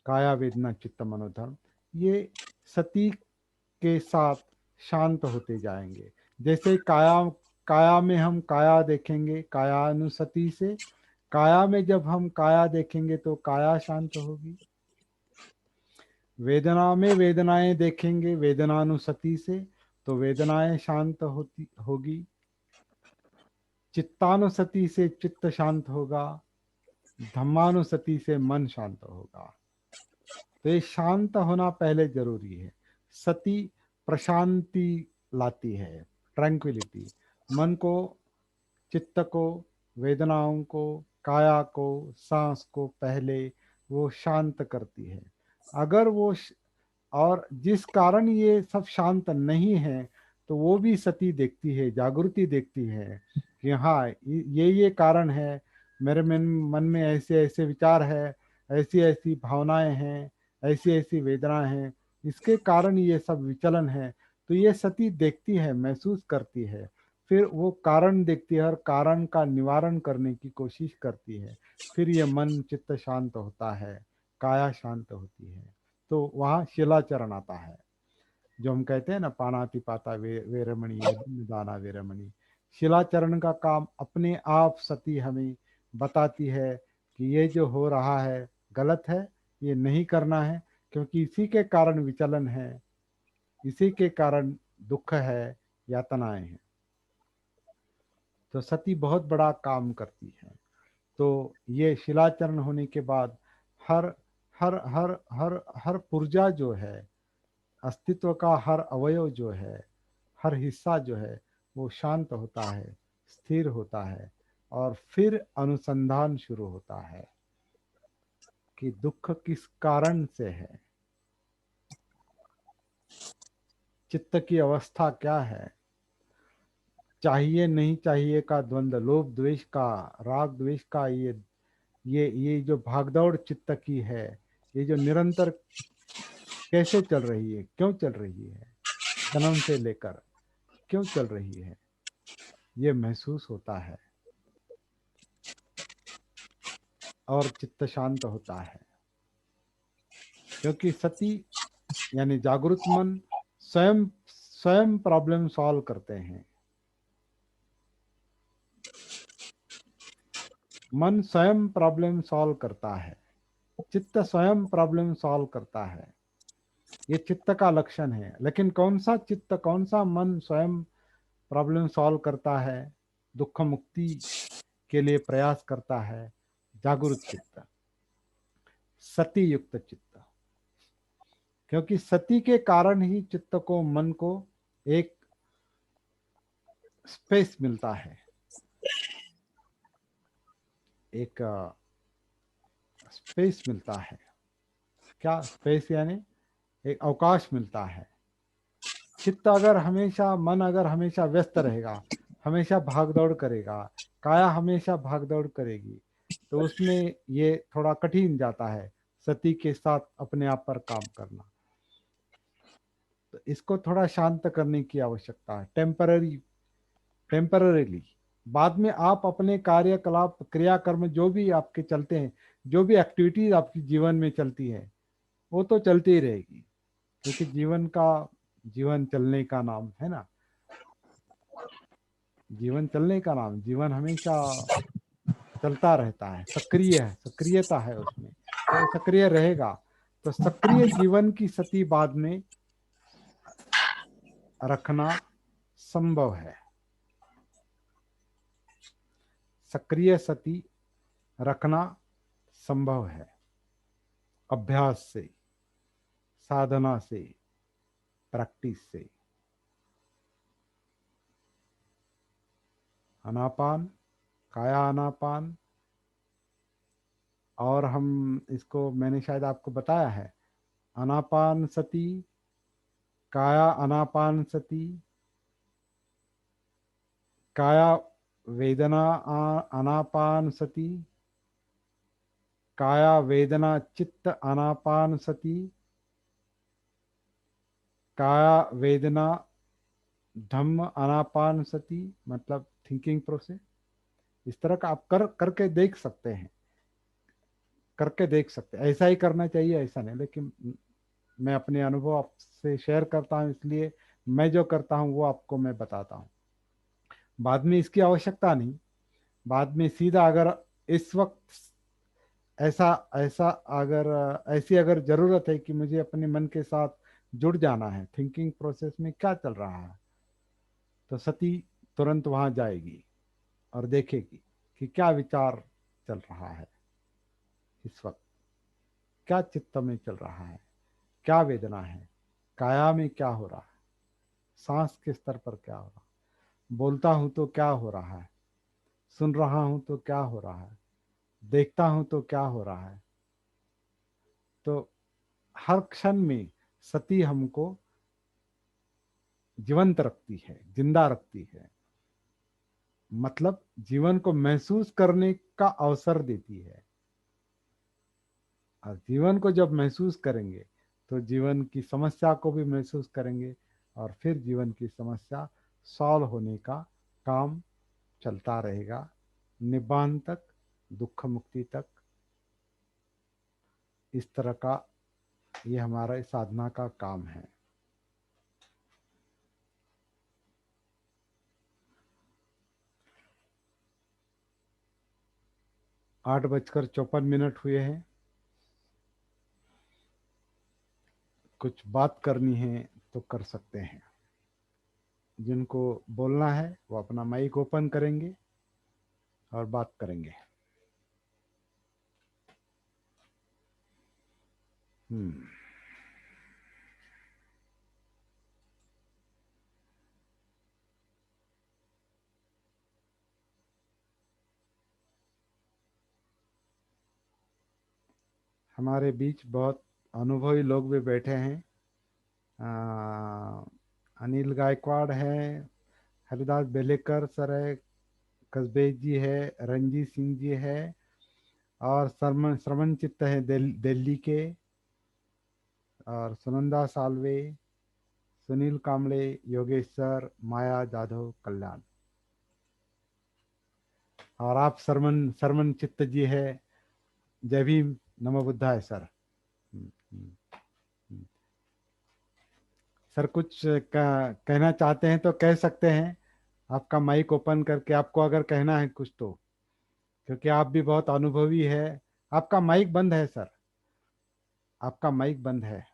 काया वेदना चित्त मनोधर्म, ये सती के साथ शांत होते जाएंगे। जैसे काया काया में हम काया देखेंगे कायानुसति से, काया में जब हम काया देखेंगे तो काया शांत होगी। वेदना में वेदनाएं देखेंगे वेदनानुसति से, तो वेदनाएं शांत होती होगी। चित्तानुसति से चित्त शांत होगा, धम्मानुसति से मन शांत होगा। तो ये शांत होना पहले जरूरी है। सती प्रशांति लाती है, ट्रैंक्विलिटी, मन को, चित्त को, वेदनाओं को, काया को, सांस को पहले वो शांत करती है। अगर और जिस कारण ये सब शांत नहीं है, तो वो भी सती देखती है, जागृति देखती है कि हाँ ये कारण है, मेरे मन में ऐसे ऐसे विचार है, ऐसी ऐसी भावनाएं हैं, ऐसी ऐसी वेदनाएं हैं, इसके कारण ये सब विचलन है। तो ये सती देखती है, महसूस करती है, फिर वो कारण देखती है और कारण का निवारण करने की कोशिश करती है। फिर ये मन चित्त शांत होता है, काया शांत होती है। तो वहाँ शिलाचरण आता है, जो हम कहते हैं ना, पानाति पाता वेरमणि यदि दाना वेरमणि। शिलाचरण का काम अपने आप सती हमें बताती है कि ये जो हो रहा है गलत है, ये नहीं करना है, क्योंकि इसी के कारण विचलन है, इसी के कारण दुख है, यातनाएं हैं। तो सती बहुत बड़ा काम करती है। तो ये शिलाचरण होने के बाद हर हर हर हर हर पुर्जा जो है, अस्तित्व का हर अवयव जो है, हर हिस्सा जो है, वो शांत होता है, स्थिर होता है, और फिर अनुसंधान शुरू होता है कि दुख किस कारण से है। चित्त की अवस्था क्या है, चाहिए नहीं चाहिए का द्वंद्व, लोभ द्वेष का, राग द्वेष का, ये जो भागदौड़ चित्त की है, ये जो निरंतर कैसे चल रही है, क्यों चल रही है, जन्म से लेकर क्यों चल रही है, ये महसूस होता है और चित्त शांत होता है। क्योंकि सती यानी जागृत मन स्वयं स्वयं प्रॉब्लम सॉल्व करते हैं। मन स्वयं प्रॉब्लम सॉल्व करता है, चित्त स्वयं प्रॉब्लम सॉल्व करता है। ये चित्त का लक्षण है। लेकिन कौन सा चित्त, कौन सा मन स्वयं प्रॉब्लम सॉल्व करता है, दुख मुक्ति के लिए प्रयास करता है? जागृत चित्त, सती युक्त चित्त। क्योंकि सती के कारण ही चित्त को, मन को एक स्पेस मिलता है, एक स्पेस मिलता है। क्या स्पेस यानी? एक अवकाश मिलता है। चित्त अगर हमेशा, मन अगर हमेशा व्यस्त रहेगा, हमेशा भाग दौड़ करेगा, काया हमेशा भाग दौड़ करेगी, तो उसमें ये थोड़ा कठिन जाता है सती के साथ अपने आप पर काम करना। तो इसको थोड़ा शांत करने की आवश्यकता है, टेम्पररीली। बाद में आप अपने कार्यकलाप, क्रियाकर्म जो भी आपके चलते हैं, जो भी एक्टिविटीज आपकी जीवन में चलती है, वो तो चलती ही रहेगी। क्योंकि जीवन चलने का नाम है ना, जीवन चलने का नाम, जीवन हमेशा चलता रहता है, सक्रिय है, सक्रियता है उसमें, तो सक्रिय रहेगा। तो सक्रिय जीवन की सती बाद में रखना संभव है। सक्रिय सती रखना संभव है, अभ्यास से, साधना से, प्रैक्टिस से। अनापान, काया अनापान, और हम इसको, मैंने शायद आपको बताया है, अनापान सती, काया अनापान सती, काया वेदना अनापान सती, काया वेदना चित्त अनापान सती, काया वेदना धम्म अनापान सती, मतलब थिंकिंग प्रोसेस। इस तरह का आप करके देख सकते हैं, करके देख सकते हैं। ऐसा ही करना चाहिए ऐसा नहीं, लेकिन मैं अपने अनुभव आपसे शेयर करता हूँ, इसलिए मैं जो करता हूँ वो आपको मैं बताता हूँ। बाद में इसकी आवश्यकता नहीं, बाद में सीधा अगर इस वक्त ऐसा ऐसा अगर ऐसी अगर जरूरत है कि मुझे अपने मन के साथ जुड़ जाना है, थिंकिंग प्रोसेस में क्या चल रहा है, तो सती तुरंत वहां जाएगी और देखेगी कि क्या विचार चल रहा है इस वक्त, क्या चित्त में चल रहा है, क्या वेदना है, काया में क्या हो रहा है, सांस के स्तर पर क्या हो रहा है, बोलता हूं तो क्या हो रहा है, सुन रहा हूं तो क्या हो रहा है, देखता हूं तो क्या हो रहा है। तो हर क्षण में सती हमको जीवंत रखती है, जिंदा रखती है, मतलब जीवन को महसूस करने का अवसर देती है। और जीवन को जब महसूस करेंगे तो जीवन की समस्या को भी महसूस करेंगे, और फिर जीवन की समस्या सॉल्व होने का काम चलता रहेगा, निब्बान तक, दुख मुक्ति तक। इस तरह का ये हमारा साधना का काम है। 8:54 हुए हैं। कुछ बात करनी है तो कर सकते हैं। जिनको बोलना है वो अपना माइक ओपन करेंगे और बात करेंगे। हम्म। हमारे बीच बहुत अनुभवी लोग भी बैठे हैं। अनिल गायकवाड़ है, हरिदास बेलेकर सर है, कसबेज जी है, रंजीत सिंह जी है, और श्रवण श्रवण चित्त है दिल्ली के, और सुनंदा सालवे, सुनील कामले, योगेश सर, माया जाधव, कल्याण। और आप सरमन सरमन चित्त जी है। जय भीम, नमो बुद्धाय सर। हम्म, हम्म, हम्म। सर कुछ कहना चाहते हैं तो कह सकते हैं, आपका माइक ओपन करके, आपको अगर कहना है कुछ तो, क्योंकि आप भी बहुत अनुभवी है। आपका माइक बंद है सर, आपका माइक बंद है।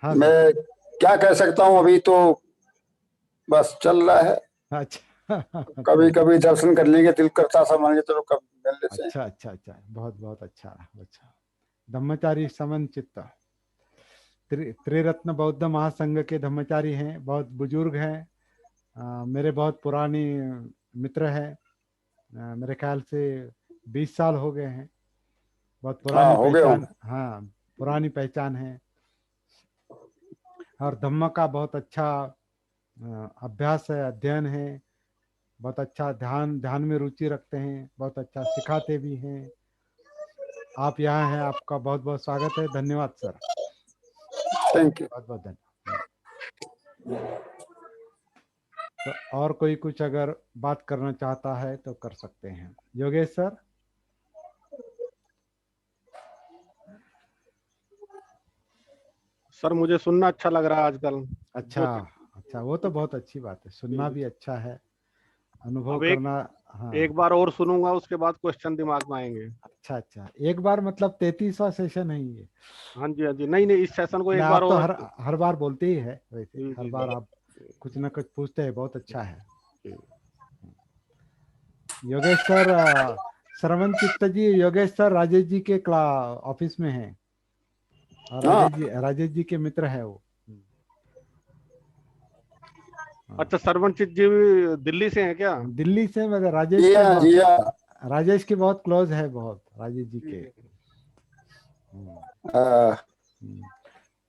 हाँ सर। मैं क्या कह सकता हूँ, अभी तो बस चल रहा है। अच्छा कभी कभी दर्शन करने के दिल करता था, मान के चलो कब मिल लेते हैं। अच्छा अच्छा अच्छा, बहुत बहुत अच्छा अच्छा। धम्मचारी समन चित्त, त्रिरत्न बौद्ध महासंघ के धम्मचारी हैं, बहुत बुजुर्ग हैं। मेरे बहुत पुरानी मित्र हैं। मेरे ख्याल से 20 साल हो गए हैं। बहुत हाँ, पुरानी हो गए पहचान, होंगे। हाँ, पुरानी पहचान है। और धम्म का बहुत अच्छा अभ्यास है, अध्ययन है। बहुत अच्छा ध्यान ध्यान में रुचि रखते हैं, बहुत अच्छा सिखाते भी हैं। आप यहाँ हैं, आपका बहुत बहुत स्वागत है। धन्यवाद सर, थैंक यू। बहुत बहुत धन्यवाद। तो और कोई कुछ अगर बात करना चाहता है तो कर सकते हैं। योगेश सर। सर मुझे सुनना अच्छा लग रहा है आजकल। अच्छा जो अच्छा, वो तो बहुत अच्छी बात है, सुनना भी अच्छा है, अनुभव अब करना। हाँ। एक बार और सुनूंगा, उसके बाद क्वेश्चन दिमाग में आएंगे। अच्छा अच्छा, एक बार मतलब 33वां सेशन है ये। हाँ जी हाँ जी, नहीं नहीं, इस सेशन को नहीं, एक बार आप तो और। हर बार बोलते ही है, वैसे जी हर जी बार जी आप कुछ ना कुछ पूछते हैं, बहुत अच्छा है। जी। योगेश सर, श्रवण चित्त जी, योगेश सर राजेश जी के क्ला ऑफिस में हैं, और हाँ, राजेश जी के मित्र है वो। हाँ। अच्छा, सरवनजीत जी दिल्ली से हैं क्या? दिल्ली से, मतलब राजेश जी के हाँ, बहुत, जी हाँ। राजेश के बहुत क्लोज है, बहुत राजेश जी जी के। जी। हम्म, आ, हम्म,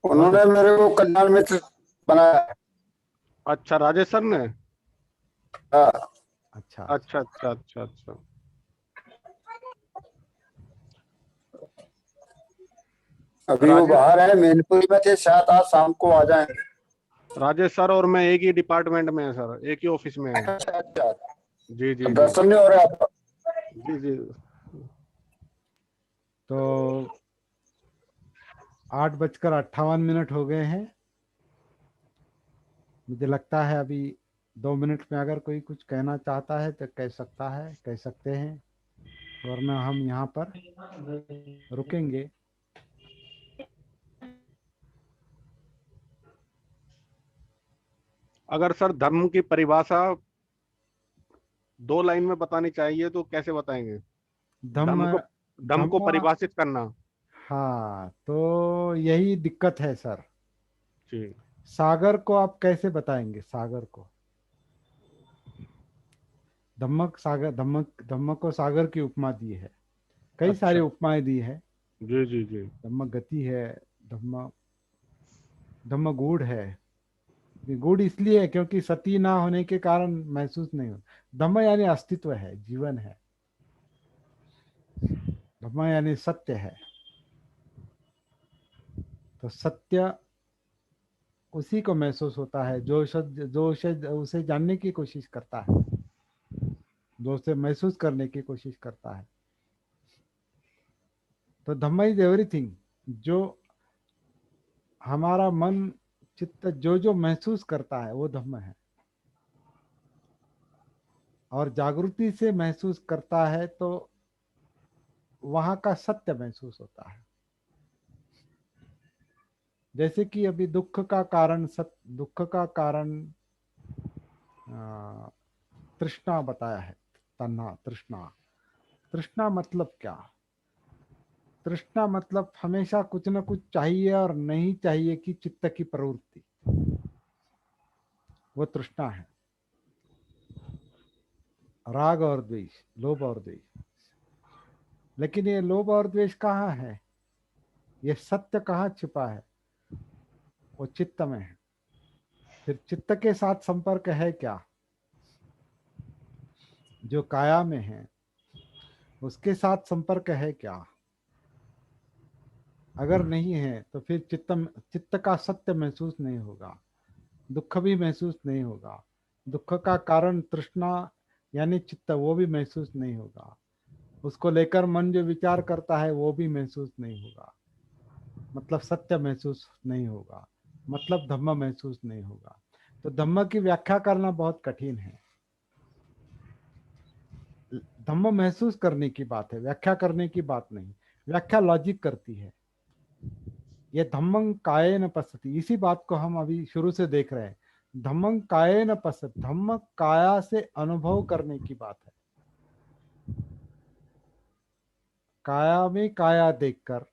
बहुत उन्होंने मेरे को कल्याण मित्र बनाया। अच्छा, राजेश सर ने। हाँ, अच्छा। अच्छा अच्छा अच्छा अच्छा। अभी वो राजेश बाहर है, मैनपुरी में थे, शायद आज शाम को आ जाएंगे। राजेश सर और मैं एक ही डिपार्टमेंट में है सर, एक ही ऑफिस में है। अच्छा अच्छा। जी तो जी जी दर्शन नहीं हो रहे आपका? जी जी। तो 8:58 हो गए हैं। मुझे लगता है अभी 2 मिनट में अगर कोई कुछ कहना चाहता है तो कह सकता है, कह सकते हैं, वरना हम यहाँ पर रुकेंगे। अगर सर धर्म की परिभाषा 2 लाइन में बतानी चाहिए तो कैसे बताएंगे? धर्म धम्म को धर्म को धम्म परिभाषित करना। हाँ, तो यही दिक्कत है सर। जी। सागर को आप कैसे बताएंगे, सागर को? धम्मक सागर, धम्मक धम्म को सागर की उपमा दी है, कई सारी अच्छा। उपमाएं दी है। जी जी जी। धम्म गति है, धम्म धम्म गूढ़ है। ये गूढ़ इसलिए है क्योंकि सती ना होने के कारण महसूस नहीं हो। धम्म यानी अस्तित्व है, जीवन है। धम्म यानी सत्य है। तो सत्य उसी को महसूस होता है जो उसे जानने की कोशिश करता है, जो उसे महसूस करने की कोशिश करता है। तो धम्म इज एवरीथिंग। जो हमारा मन चित्त जो जो महसूस करता है वो धम्म है, और जागृति से महसूस करता है तो वहां का सत्य महसूस होता है। जैसे कि अभी दुख का कारण तृष्णा बताया है। तन्हा, तृष्णा। तृष्णा मतलब क्या? तृष्णा मतलब हमेशा कुछ न कुछ चाहिए और नहीं चाहिए कि चित्त की प्रवृत्ति, वो तृष्णा है। राग और द्वेष, लोभ और द्वेष। लेकिन ये लोभ और द्वेष कहाँ है? ये सत्य कहाँ छिपा है? वो चित्त में है। फिर चित्त के साथ संपर्क है क्या, जो काया में है उसके साथ संपर्क है क्या? अगर नहीं है तो फिर चित्त का सत्य महसूस नहीं होगा, दुख भी महसूस नहीं होगा, दुख का कारण तृष्णा यानी चित्त वो भी महसूस नहीं होगा, उसको लेकर मन जो विचार करता है वो भी महसूस नहीं होगा, मतलब सत्य महसूस नहीं होगा, मतलब धम्म महसूस नहीं होगा। तो धम्म की व्याख्या करना बहुत कठिन है। धम्म महसूस करने की बात है, व्याख्या करने की बात नहीं। व्याख्या लॉजिक करती है। ये धम्मं कायेन पश्यति, इसी बात को हम अभी शुरू से देख रहे हैं। धम्मं कायेन पश्यति, धम्म काया से अनुभव करने की बात है। काया में काया देखकर,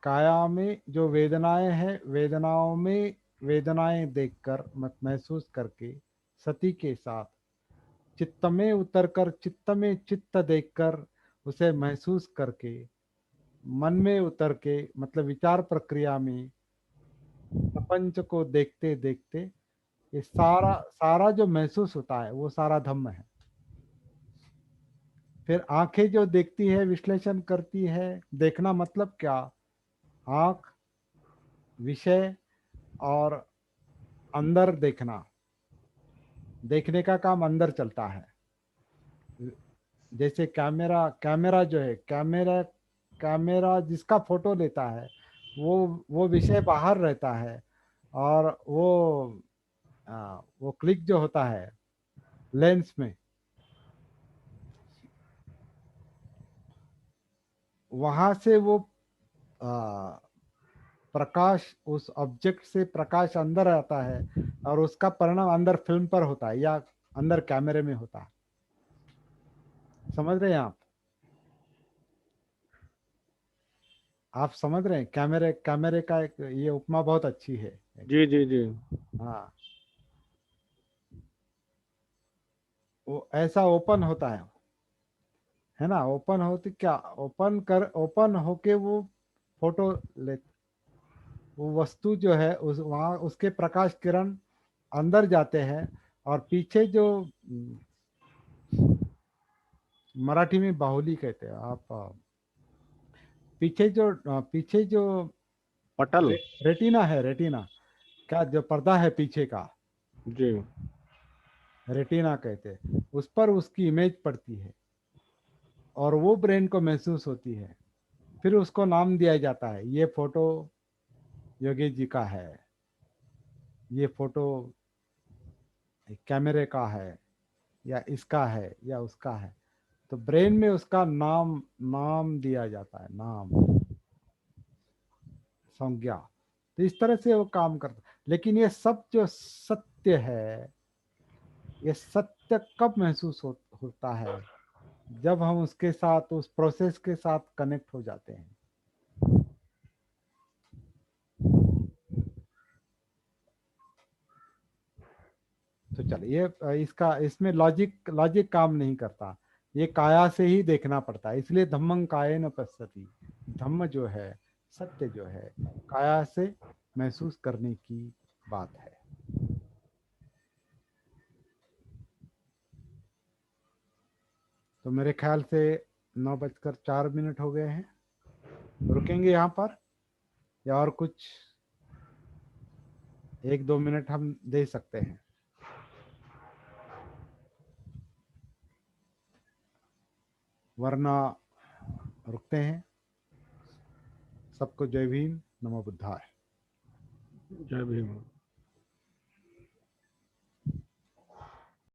काया में जो वेदनाएं हैं वेदनाओं में वेदनाएं देखकर मत महसूस करके सती के साथ चित्त में उतरकर चित्त में चित्त देखकर उसे महसूस करके मन में उतर के मतलब विचार प्रक्रिया में प्रपंच को देखते देखते ये सारा सारा जो महसूस होता है वो सारा धम्म है। फिर आंखें जो देखती है विश्लेषण करती है, देखना मतलब क्या, आंख विषय और अंदर देखना, देखने का काम अंदर चलता है। जैसे कैमरा कैमरा जो है कैमरा कैमरा जिसका फोटो लेता है वो विषय बाहर रहता है, और वो क्लिक जो होता है लेंस में, वहां से वो आ, प्रकाश उस ऑब्जेक्ट से प्रकाश अंदर आता है और उसका परिणाम अंदर फिल्म पर होता है या अंदर कैमरे में होता है। समझ रहे हैं आप समझ रहे हैं? कैमरे कैमरे का एक ये उपमा बहुत अच्छी है। जी जी जी। हाँ, वो ऐसा ओपन होता है ना, ओपन होती क्या, ओपन होके वो फोटो ले, वो वस्तु जो है उस वहाँ उसके प्रकाश किरण अंदर जाते हैं, और पीछे जो मराठी में बाहुली कहते हैं आप, पीछे जो पटल। रेटिना है, रेटिना क्या जो पर्दा है पीछे का, जी। रेटिना कहते हैं, उस पर उसकी इमेज पड़ती है और वो ब्रेन को महसूस होती है। फिर उसको नाम दिया जाता है, ये फोटो योगेश जी का है, ये फोटो कैमरे का है, या इसका है या उसका है। तो ब्रेन में उसका नाम नाम दिया जाता है, नाम संज्ञा। तो इस तरह से वो काम करता है। लेकिन ये सब जो सत्य है, ये सत्य कब महसूस होता है, जब हम उसके साथ उस प्रोसेस के साथ कनेक्ट हो जाते हैं। तो चलिए इसका इसमें लॉजिक लॉजिक काम नहीं करता, ये काया से ही देखना पड़ता है। इसलिए धम्मं कायेन पश्यति, धम्म जो है सत्य जो है काया से महसूस करने की बात है। तो मेरे ख्याल से 9:04 हो गए हैं, रुकेंगे यहाँ पर या और कुछ 1-2 मिनट हम दे सकते हैं? वरना रुकते हैं। सबको जय भीम, नमो बुद्धाय। जय भीम।